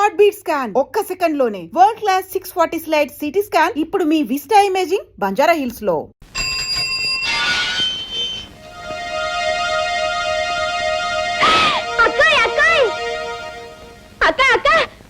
Heart beat scan ఒక్క second లోనే world class 640 slide CT scan ఇప్పుడు మీ విస్టా ఇమేజింగ్ బంజారా హిల్స్ లో.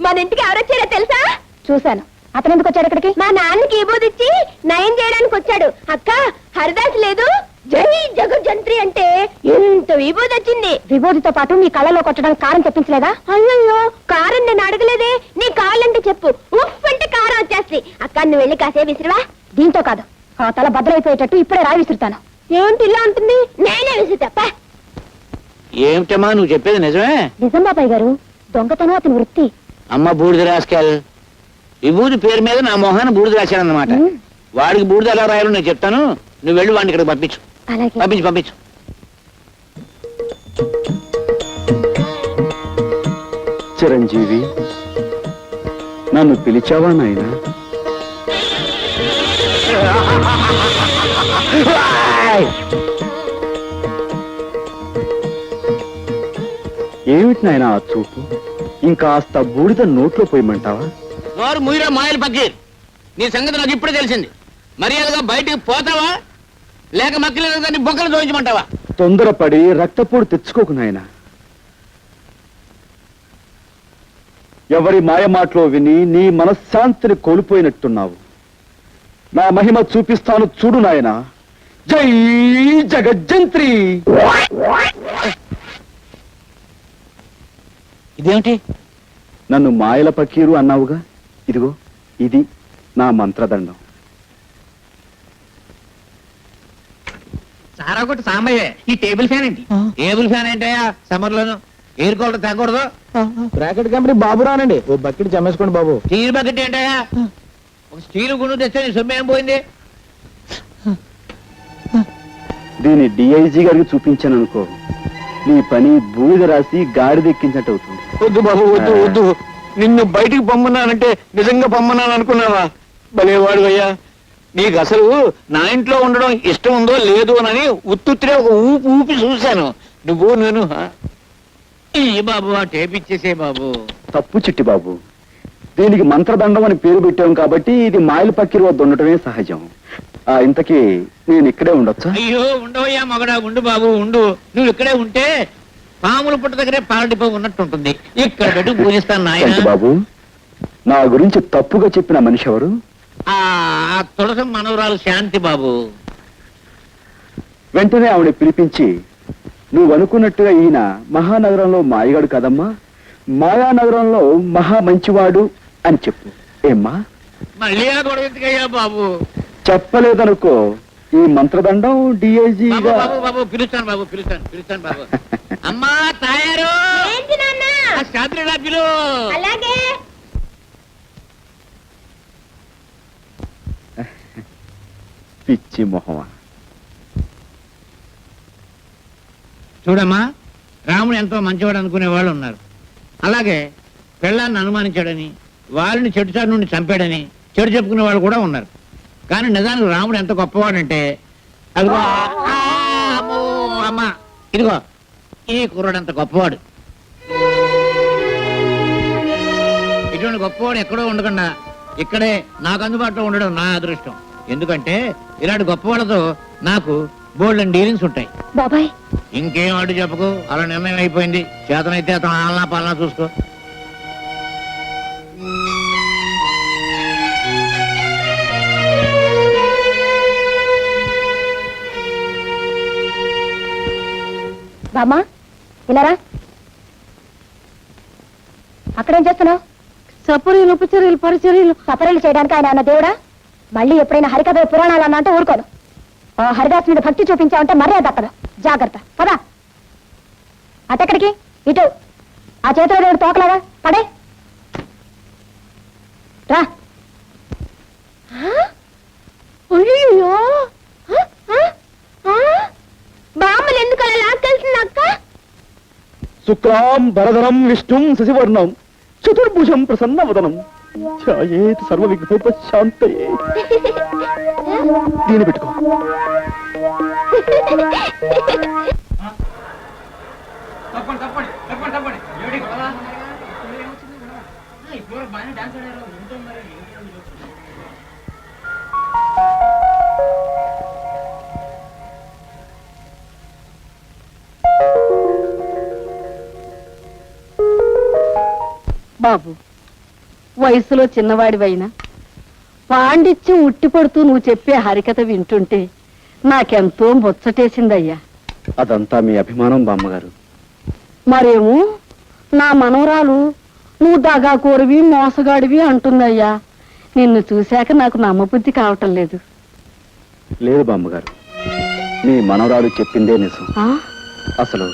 మన ఇంటికి ఎవరొచ్చారో తెలుసా? చూశాను. అతను ఎందుకు వచ్చాడు ఇక్కడికి? మా నాన్నకి ఇచ్చి నయం చేయడానికి వచ్చాడు. అక్క హరిదాస్ లేదు, జై జగజ్జంత్రి అంటే ఎంత విభూది వచ్చింది. విభూతితో పాటు నీ కళ్ళలో కొట్టడానికి కారం తెప్పించలేదా? అయ్యో కారం నేను అడగలేదే. నీ కావాలంటే చెప్పు, ఉఫ్ అంటే కారం వచ్చేస్తుంది. అక్క నువ్వు వెళ్ళి కాసే విసిరివా. దీంతో కాదు, ఆ తల భద్రైపోయేటట్టు ఇప్పుడే రాయి విసురుతాను. ఏంటి ఇలా ఉంటుంది? నేనే విసురుతా. ఏమిటమ్మా నువ్వు చెప్పేది నిజమే? నిజం బాబాయ్ గారు, దొంగతనం అతని వృత్తి. అమ్మ బూడిద రాసుకెళ్ళ విభూతి పేరు మీద నా మొహాన్ని బూడిద రాశానన్నమాట. వాడికి బూడిద ఎలా రాయాలో నేను చెప్తాను, నువ్వు వెళ్ళి వాడిని ఇక్కడికి పంపించు. పంపించు పంపించు. చిరంజీవి, నన్ను పిలిచావా నాయనా? ఏమిటి నాయనా ఆ చూపు? ఇంకాస్త బూడిద నోట్లో పోయమంటావా? నోరు ముయిరా మాయలు పక్కీర్, నీ సంగతి నాకు ఇప్పుడే తెలిసింది. మర్యాదగా బయటికి పోతావా లేక మక్కలేదని బొక్కలు చూపించమంటావా? తొందరపడి రక్తపోటు తెచ్చుకోకు నాయనా. ఎవరి మాయ మాటలో విని నీ మనశ్శాంతిని కోల్పోయినట్టున్నావు. నా మహిమ చూపిస్తాను చూడు నాయనా. జై జగజ్జంత్రి. ఇదేమిటి? నన్ను మాయల పకీరు అన్నావుగా, ఇదిగో ఇది నా మంత్రదండం. సారా కొట్టి సాంబయ్యే. ఈ టేబుల్ ఫ్యాన్ ఏంటి? టేబుల్ ఫ్యాన్ ఏంటయ్యా? సమ్మర్ లోను ఎయిర్ కూలర్ తగ్గకూడదు. బ్రాకెట్ కంపెనీ బాబు రానండి, ఓ బకెట్ చమ్మేసుకోండి బాబు. స్టీల్ బకెట్ ఏంటయ్యా? ఒక స్టీల్ గుండు తెస్తే నీ సొమ్ము ఏం పోయింది? దీన్ని డిఐజీ గారికి చూపించాను అనుకో, నీ పని బూడిద రాసి గాడిదెక్కించినట్టు అవుతుంది. వద్దు బాబు, వద్దు వద్దు. నిన్ను బయటికి పొమ్మన్నానంటే నిజంగా పొమ్మన్నాను అనుకున్నావా? భలేవాడు అయ్యా. నీకు అసలు నా ఇంట్లో ఉండడం ఇష్టం ఉందో లేదు అని ఉత్తుత్తిరే ఒక ఊపి ఊపి చూశాను. నువ్వు నేను ఈ బాబు ఆ టేప్ ఇచ్చేసే బాబు. తప్పు చిట్టి బాబు, దీనికి మంత్రదండం అని పేరు పెట్టాం కాబట్టి ఇది మాయల పక్కిరి వద్ద ఉండటమే సహజం. ఇంతకీ నేను ఇక్కడే ఉండొచ్చా? అయ్యో ఉండవయ్యా మగడా, ఉండు బాబు ఉండు. నువ్వు ఇక్కడే ఉంటే పాముల పుట్ట దగ్గరే పాలడిపో ఉన్నట్టు ఉంటుంది. ఇక్కడ పెట్టి పూజిస్తాను నాయన. బాబు, నా గురించి తప్పుగా చెప్పిన మనిషి ఎవరు? ఆ తులసి మనవరాలు శాంతి బాబు. వెంటనే ఆవిడ పిలిపించి, నువ్వు అనుకున్నట్టుగా ఈయన మహానగరంలో మాయగాడు కదమ్మా, మాయానగరంలో మహా మంచివాడు అని చెప్పు. ఏమ్మా? మళ్ళీ ఆ గొడవ ఎందుకయ్యా బాబు? చెప్పలేదనుకో, ఈ మంత్రదండం డిఐజీ. బాబు బాబు పిలుస్తాను బాబు, పిలుస్తాను పిలుస్తాను బాబు. అమ్మా తయారు పిలు. అలాగే. పిచ్చి మొహమా. చూడమ్మా, రాముడు ఎంతో మంచివాడు అనుకునే వాళ్ళు ఉన్నారు. అలాగే పెళ్ళాన్ని అనుమానించాడని, వాళ్ళని చెడుచాటు నుండి చంపాడని చెడు చెప్పుకునే వాళ్ళు కూడా ఉన్నారు. కానీ నిజానికి రాముడు ఎంత గొప్పవాడంటే, అదిగో అమ్మా ఇదిగో ఈ కుర్రాడు అంత గొప్పవాడు. ఇటువంటి గొప్పవాడు ఎక్కడో ఉండకుండా ఇక్కడే నాకు అందుబాటులో ఉండడం నా అదృష్టం. ఎందుకంటే ఇలాంటి గొప్పవాళ్ళతో నాకు బోల్డెన్ డీలింగ్స్ ఉంటాయి. బాబాయ్ ఇంకేం అడ్డు చెప్పకు, అలా నిర్ణయం అయిపోయింది. చేతనైతే అతను ఆలనా పాలనా చూసుకో. బామ్మా ఇలారా. అక్కడేం చేస్తున్నావు? సపరీలు ఉపచర్యలు పరిచర్యలు. సపరీలు చేయడానికి ఆయన అన్న దేవుడా? మళ్ళీ ఎప్పుడైనా హరికథ పురాణాలు అన్న అంటే ఊరుకోను. హరిదాస్ మీద భక్తి చూపించావంటే మర్యాద దక్కదు. జాగ్రత్త. పదా అటెక్కడికి? ఇటు. ఆ చేతిలో దేవుడు తోకలాగా పడే రా. అయ్యో బామ్మలు ఎందుకు అలా లాక్కెళ్తుంది అక్క? శుక్లాం భరధరం విష్ణుం శశివర్ణం చతుర్భుజం ప్రసన్నవదనం ఛాయేత్ సర్వ విఘ్నోపశాంతయే. దీని పెట్టుకో. బాబు, వయసులో చిన్నవాడివైనా పాండిత్యం ఉట్టిపడుతూ నువ్వు చెప్పే హరికథ వింటుంటే నాకెంతో ముచ్చటేసిందయ్యా. అదంతా మీ అభిమానం బామ్మగారు. మరేమో నా మనవరాలు నువ్వు దగాకోరివి మోసగాడివి అంటుందయ్యా. నిన్ను చూశాక నాకు నమ్మబుద్ధి కావటం లేదు. లేదు బామ్మగారు, మీ మనవరాలు చెప్పిందే నిజం. ఆ? అసలు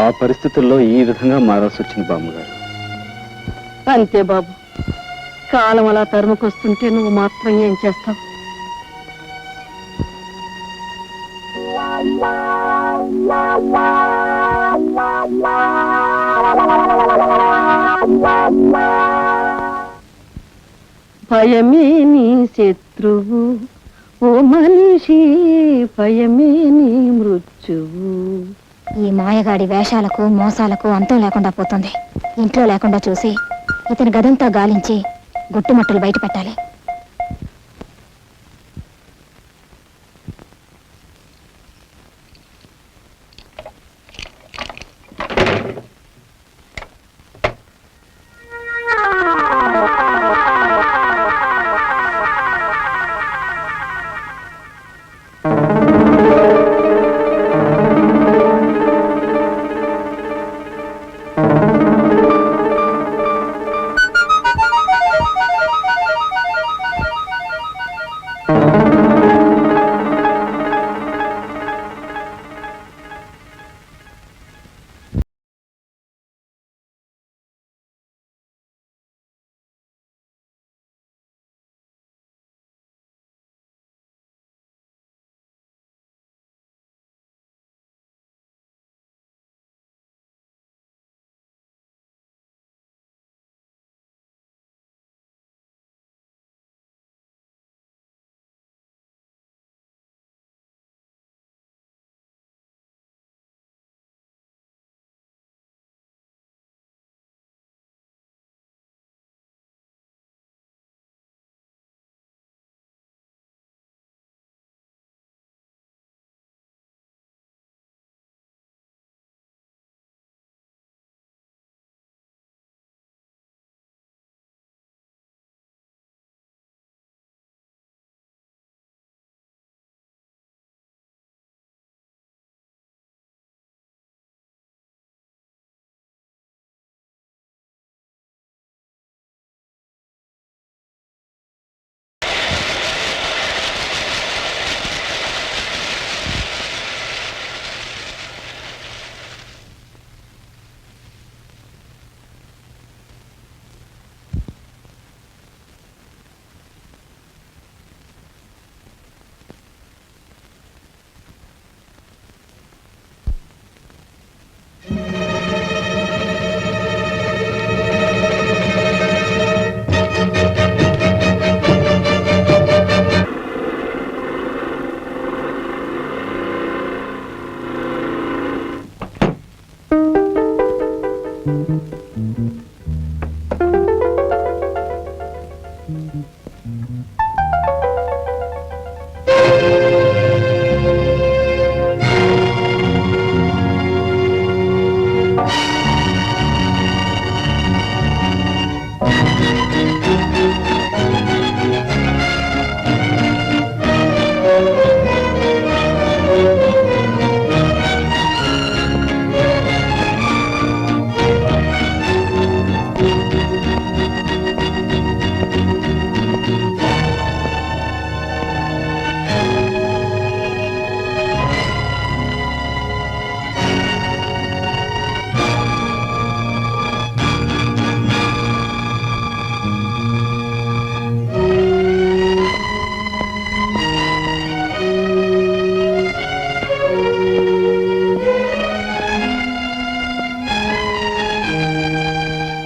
ఆ పరిస్థితుల్లో ఈ విధంగా మారాల్సి వచ్చింది బామ్మగారు. అంతే బాబు, కాలం అలా తరుముకొస్తుంటే నువ్వు మాత్రం ఏం చేస్తావు? భయమే నీ శత్రువు ఓ మనిషి, భయమే నీ మృత్యువు. ఈ మాయగాడి వేషాలకు మోసాలకు అంతం లేకుండా పోతుంది. ఇంట్లో లేకుండా చూసి ఇతని గదంతా గాలించి గుట్టుమట్టులు బయట పెట్టాలి.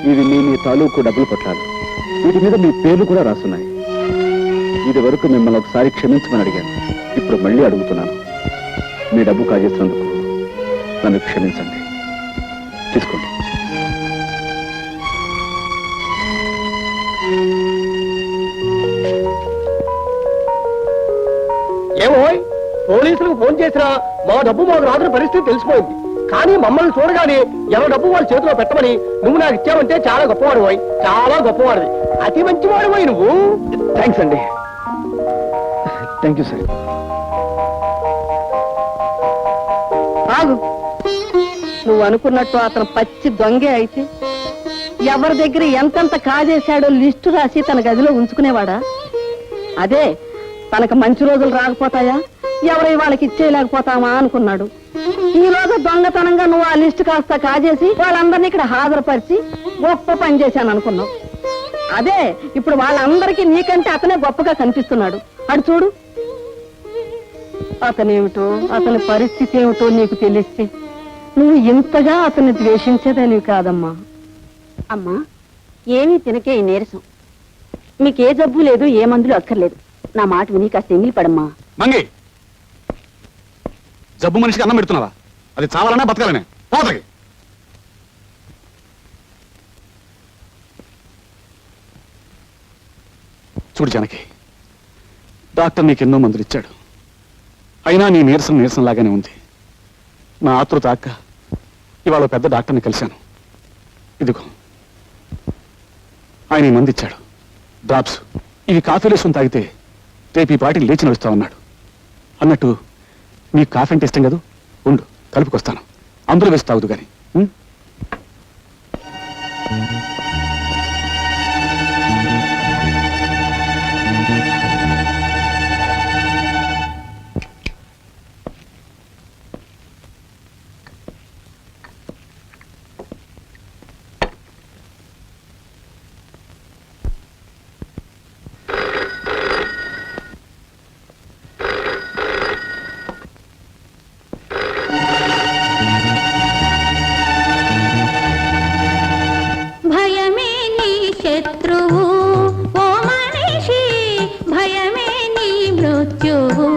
ఇవి మీ తాలూకు డబ్బులు పట్లాలు. వీటి మీద మీ పేర్లు కూడా రాస్తున్నాయి. ఇది వరకు మిమ్మల్ని ఒకసారి క్షమించమని అడిగాను, ఇప్పుడు మళ్ళీ అడుగుతున్నాను. మీ డబ్బు కాజేసినందుకు నన్ను క్షమించండి. తీసుకోండి. ఏమో పోలీసులకు ఫోన్ చేసినా మా డబ్బు మాకు రాదని పరిస్థితి తెలిసిపోయింది. కానీ మమ్మల్ని చూడగానే ఎవరి డబ్బు వాళ్ళ చేతిలో పెట్టమని నువ్వు నాకు ఇచ్చావంటే చాలా గొప్పవాడు పోయి, చాలా గొప్పవాడివి, అతి మంచివాడు పోయి నువ్వు. థ్యాంక్స్ అండి. Thank you sir. ఆగు. నువ్వు అనుకున్నట్టు అతను పచ్చి దొంగే అయితే ఎవరి దగ్గర ఎంతెంత కాజేశాడో లిస్టు రాసి తన గదిలో ఉంచుకునేవాడా? అదే తనకు మంచి రోజులు రాకపోతాయా, ఎవరై వాళ్ళకి ఇచ్చేయలేకపోతామా అనుకున్నాడు. ఈ రోజు దొంగతనంగా నువ్వు ఆ లిస్టు కాస్త కాజేసి వాళ్ళందరినీ ఇక్కడ హాజరుపరిచి గొప్ప పని చేశాను అనుకున్నావు. అదే ఇప్పుడు వాళ్ళందరికీ నీకంటే అతనే గొప్పగా కనిపిస్తున్నాడు. అటు చూడు. అతనేమిటో అతని పరిస్థితి ఏమిటో నీకు తెలిస్తే నువ్వు ఇంతగా అతన్ని ద్వేషించేదానివి కాదమ్మా. అమ్మా, ఏమీ తినకే ఈ నీరసం. మీకే జబ్బు లేదు, ఏ మందులు అక్కర్లేదు. నా మాట విని కాస్త ఎంగిలి పడమ్మా. మంగి, జబ్బు మనిషికి అన్నం పెడుతున్నావా? అది చావాలనే బతకాలనే? పోతకి చూడు జానకి, డాక్టర్ నీకెన్నో మందులు ఇచ్చాడు. అయినా నీ నీరసం లాగానే ఉంది. నా ఆతృత అక్క ఇవాళ పెద్ద డాక్టర్ని కలిశాను. ఇదిగో ఆయన ఈ మంది ఇచ్చాడు, డ్రాప్స్. ఇవి కాఫీలో వేసుకుని తాగితే రేపు ఈ పార్టీ లేచి నడుస్తామన్నాడు. అన్నట్టు నీకు కాఫీ అంటే ఇష్టం కదా, ఉండు కలుపుకొస్తాను, అందులో వేసి తాగుదు గాని. భయమే నీ శత్రువు ఓ మనిషి, భయమే నీ మృత్యువు.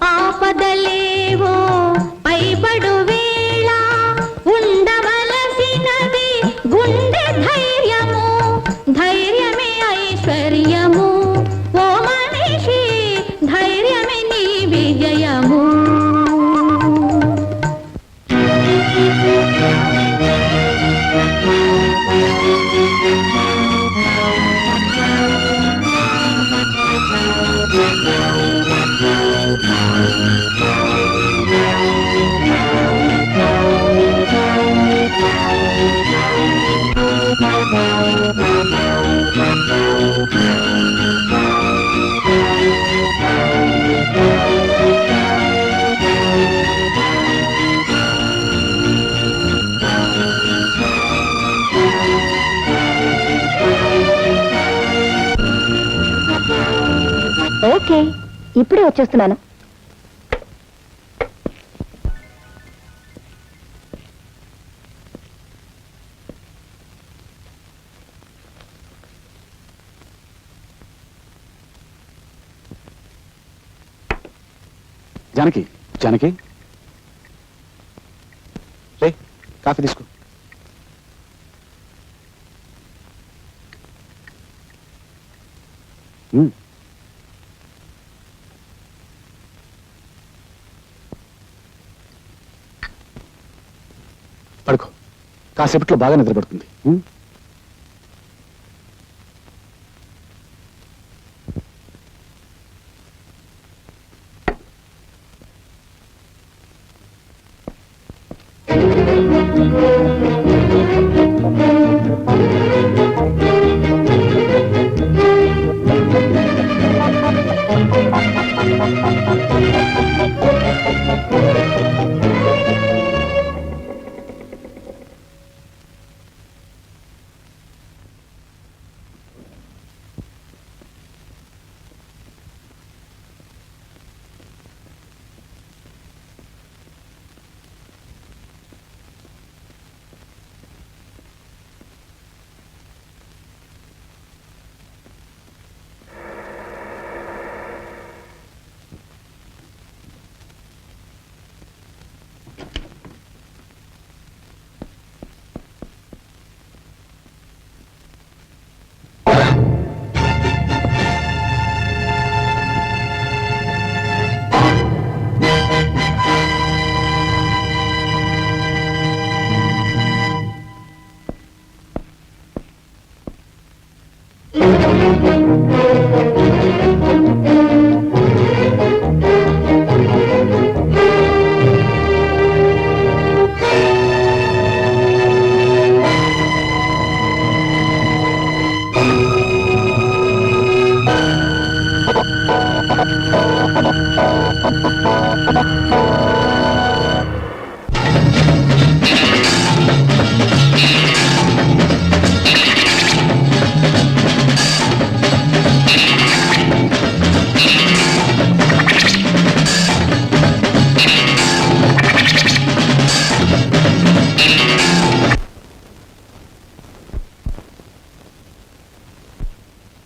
ఆపదలేవో పైపడు వేళ ఉండవలసినది గుండె ధైర్యము, ధైర్యమే ఐశ్వర్యము. ఓ మనిషి, ధైర్యమే నీ విజయము. ఓకే, ఇప్పుడే వచ్చేస్తున్నాను. జానకి, జానకి రే, కాఫీ తీసుకో. పడుకో, కాసేపట్లో బాగా నిద్రపడుతుంది.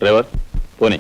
డ్రైవర్ పోనీ